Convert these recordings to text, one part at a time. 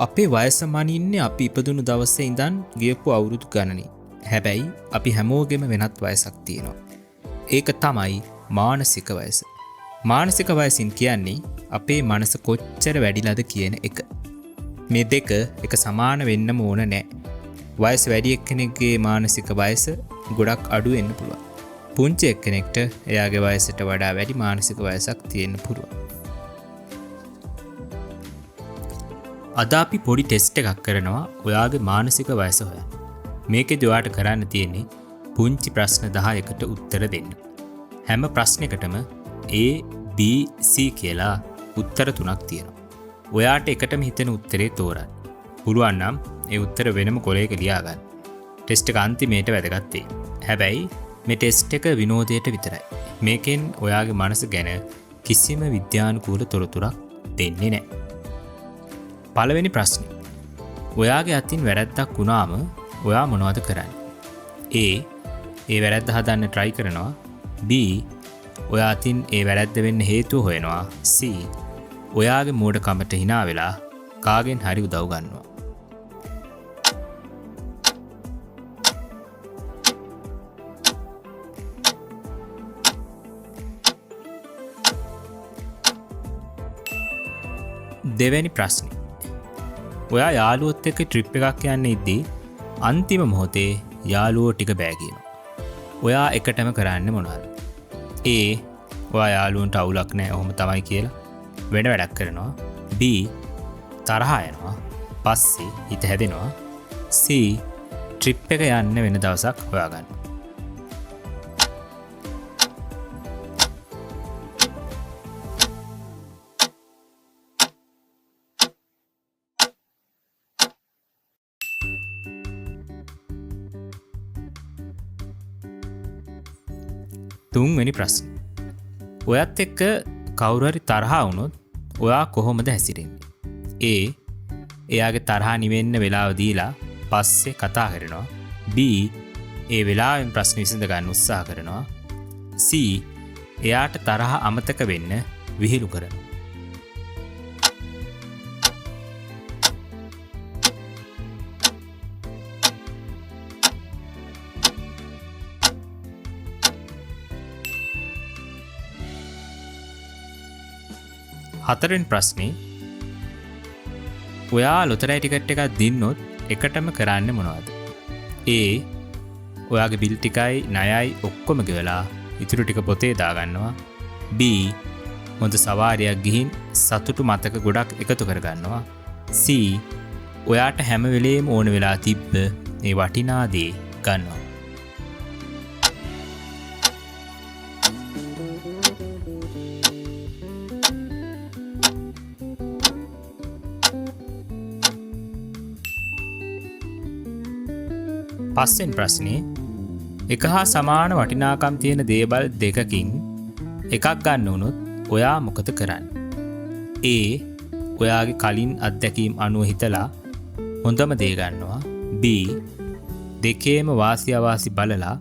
අපේ වයස මනින්නේ අපි ඉපදුණු දවසේ ඉඳන් ගියපු අවුරුදු ගණනින්. හැබැයි අපි හැමෝගෙම වෙනත් වයසක් තියෙනවා. ඒක තමයි මානසික වයස. මානසික වයසින් කියන්නේ අපේ මනස කොච්චර වැඩිලාද කියන එක. මේ දෙක එක සමාන වෙන්නම ඕන නෑ. වයස වැඩි එක්කෙනෙක්ගේ මානසික වයස ගොඩක් අඩු වෙන්න පුළුවන්. පුංචි එක්කෙනෙක්ට එයාගේ වයසට වඩා වැඩි මානසික වයසක් තියෙන්න පුළුවන්. අද අපි පොඩි ටෙස්ට් එකක් කරනවා ඔයාගේ මානසික වයස හොයන්න. මේකෙදි ඔයාට කරන්න තියෙන්නේ පුංචි ප්‍රශ්න 10කට උත්තර දෙන්න. හැම ප්‍රශ්නයකටම A, B, C කියලා උත්තර 3ක් තියෙනවා. ඔයාට එකටම හිතෙන උත්තරේ තෝරන්න. පුළුවන් නම් ඒ උත්තර වෙනම කොලයක ලියා ගන්න. ටෙස්ට් එක අන්තිමේට වැදගත් වෙයි. හැබැයි මේ ටෙස්ට් එක විනෝදයට විතරයි. මේකෙන් ඔයාගේ මනස ගැන කිසිම විද්‍යානුකූල තොරතුරක් දෙන්නේ නැහැ. පළවෙනි ප්‍රශ්නේ. ඔයාගේ අතින් වැරැද්දක් වුණාම ඔයා මොනවද කරන්නේ? A. ඒ වැරැද්ද හදන්න try කරනවා. B. ඔයා අතින් ඒ වැරැද්ද වෙන්න හේතුව හොයනවා. C. ඔයාගේ මෝඩකමට hina වෙලා කාගෙන් හරි උදව් ගන්නවා. දෙවැනි ප්‍රශ්නේ. ඔයා යාළුවොත් එක්ක ට්‍රිප් එකක් යන්න ඉද්දී අන්තිම මොහොතේ යාළුවෝ ටික බෑ කියනවා. ඔයා එකටම කරන්නේ මොනවද? A. ඔයා යාළුවන්ට අවුලක් නැහැ ඔහොම තමයි කියලා වෙන වැඩක් කරනවා. B. තරහ යනවා. පස්සේ හිත හැදෙනවා. C. ට්‍රිප් එක යන්න වෙන දවසක් හොයාගන්න. තුන්වෙනි ප්‍රශ්න. ඔයත් එක්ක කවුරු හරි තරහා වුණොත් ඔයා කොහොමද හැසිරෙන්නේ? A. එයාගේ තරහා නිවෙන්න වෙලාව දීලා පස්සේ කතා කරනවා. B. ඒ වෙලාවෙන් ප්‍රශ්න විසඳ ගන්න උත්සාහ කරනවා. C. එයාට තරහ අමතක වෙන්න විහිළු කරනවා. හතරවෙනි ප්‍රශ්නේ. ඔයා ලොතරැයි ටිකට් එකක් දින්නොත් එකටම කරන්නේ මොනවද? A. ඔයාගේ බිල් ටිකයි ණයයි ඔක්කොම ගෙවලා ඉතුරු ටික පොතේ දාගන්නවා. B. හොඳ සවාරියක් ගිහින් සතුටු මතක ගොඩක් එකතු කරගන්නවා. C. ඔයාට හැම වෙලේම ඕන වෙලා තිබ්බ මේ වටිනා දේ ගන්නවා. පස්වෙනි ප්‍රශ්නේ. එක හා සමාන වටිනාකම් තියෙන දේවල් දෙකකින් එකක් ගන්න වුණොත් ඔයා මොකද කරන්නේ? A. ඔයාගේ කලින් අත්දැකීම් අනුව හිතලා හොඳම දේ ගන්නවා. B. දෙකේම වාසි අවාසි බලලා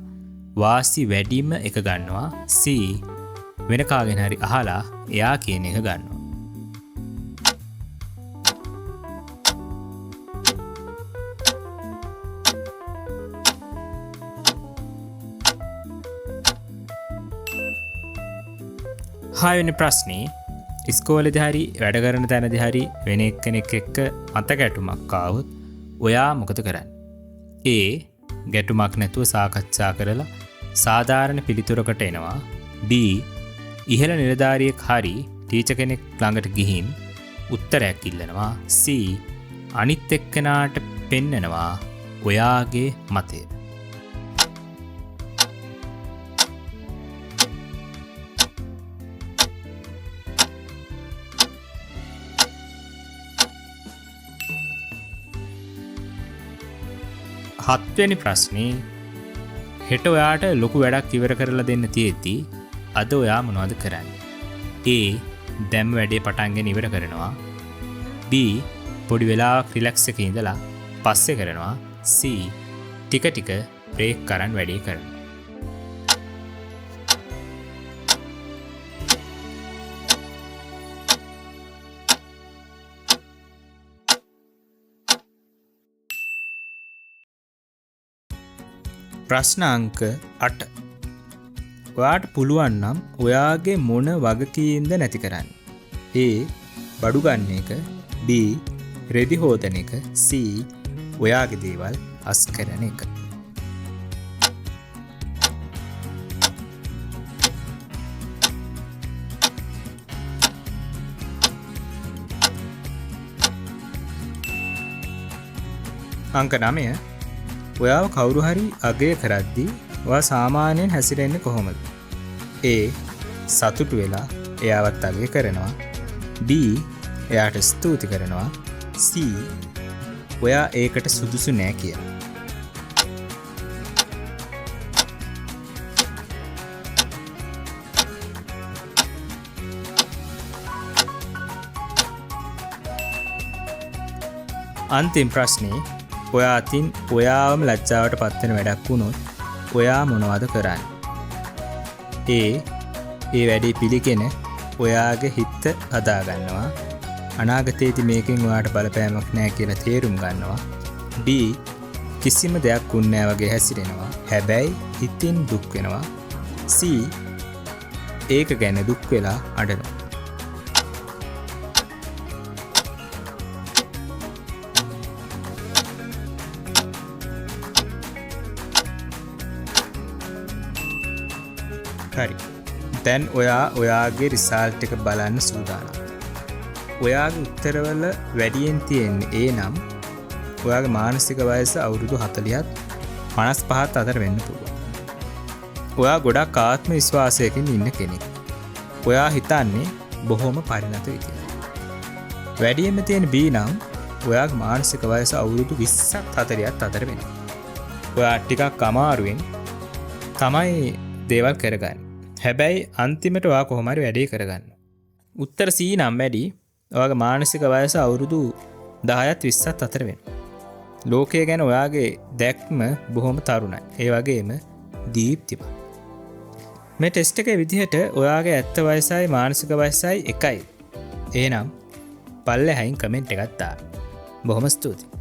වාසි වැඩිම එක ගන්නවා. C. වෙන කාගෙන් හරි අහලා එයා කියන එක ගන්නවා. හයවෙනි ප්‍රශ්නේ. ඉස්කෝලේදී හරි වැඩ කරන තැනදී හරි වෙන එක්කෙනෙක් එක්ක මත ගැටුමක් ආවොත් ඔයා මොකද කරන්නේ? A. ගැටුමක් නැතුව සාකච්ඡා කරලා සාධාරණ පිළිතුරකට එනවා. B. ඉහළ නිලධාරියෙක් හරි ටීචර් කෙනෙක් ළඟට ගිහින් උත්තරයක් ඉල්ලනවා. C. අනිත් එක්කෙනාට පෙන්නනවා ඔයාගේ මතය. හත්වෙනි ප්‍රශ්නේ. හෙට ඔයාට ලොකු වැඩක් ඉවර කරලා දෙන්න තියෙද්දි අද ඔයා මොනවද කරන්නේ? A. දැන් වැඩේ පටන් ගෙන ඉවර කරනවා. B. පොඩි වෙලාවක් රිලැක්ස් එකේ ඉඳලා පස්සේ කරනවා. C. ටික ටික බ්‍රේක් කරන් වැඩේ කරනවා. ප්‍රශ්න අංක 8. ඔයාට පුළුවන් නම් ඔයාගේ මොන වගකීම්ද නැති කරන්න? A. බඩු ගන්න එක. B. රෙදි හොදන එක. C. ඔයාගේ දේවල් අස් කරන එක. අංක 9. ඔයාව කවුරු හරි අගය කරද්දී ඔයා සාමාන්‍යයෙන් හැසිරෙන්නේ කොහොමද? A. සතුටු වෙලා එයාවත් අගය කරනවා. B. එයාට ස්තුති කරනවා. C. ඔයා ඒකට සුදුසු නෑ කියලා. අන්තිම ප්‍රශ්නේ ඔයා අතින් ඔයාවම ලැජ්ජාවට පත්වෙන වැඩක් වුණොත් ඔයා මොනවද කරන්නේ? A. ඒ වැඩේ පිළිගෙන ඔයාගේ හිත හදාගන්නවා. අනාගතයේදී මේකෙන් ඔයාට බලපෑමක් නැහැ කියලා තේරුම් ගන්නවා. B. කිසිම දෙයක් වුන්නේ නැහැ වගේ හැසිරෙනවා. හැබැයි හිතින් දුක් වෙනවා. C. ඒක ගැන දුක් වෙලා අඬනවා. හරි. දැන් ඔයාගේ රිසල්ට් එක බලන්න සූදානම්. ඔයාගේ උත්තරවල වැඩියෙන් තියෙන්නේ ඒ නම් ඔයාගේ මානසික වයස අවුරුදු 40ත් 55ත් අතර වෙන්න පුළුවන්. ඔයා ගොඩක් ආත්ම විශ්වාසයකින් ඉන්න කෙනෙක්. ඔයා හිතන්නේ බොහොම පරිණත විදියට. වැඩියෙන්ම තියෙන B නම් ඔයාගේ මානසික වයස අවුරුදු 20ත් 40ත් අතර වෙනවා. ඔයා ටිකක් අමාරුවෙන් තමයි දේවල් කරගන්නේ. හැබැයි අන්තිමට ඔයා කොහොම හරි වැඩේ කරගන්න. උත්තර C නම් වැඩි. ඔයාගේ මානසික වයස අවුරුදු 10ත් 20ත් අතර වෙනවා. ලෝකය ගැන ඔයාගේ දැක්ම බොහොම තරුණයි. ඒ වගේම දීප්තිමත්. මේ ටෙස්ට් එකේ විදිහට ඔයාගේ ඇත්ත වයසයි මානසික වයසයි එකයි. එහෙනම් පල්ලෙහායින් කමෙන්ට් එකක් දාන්න. බොහොම ස්තුතියි.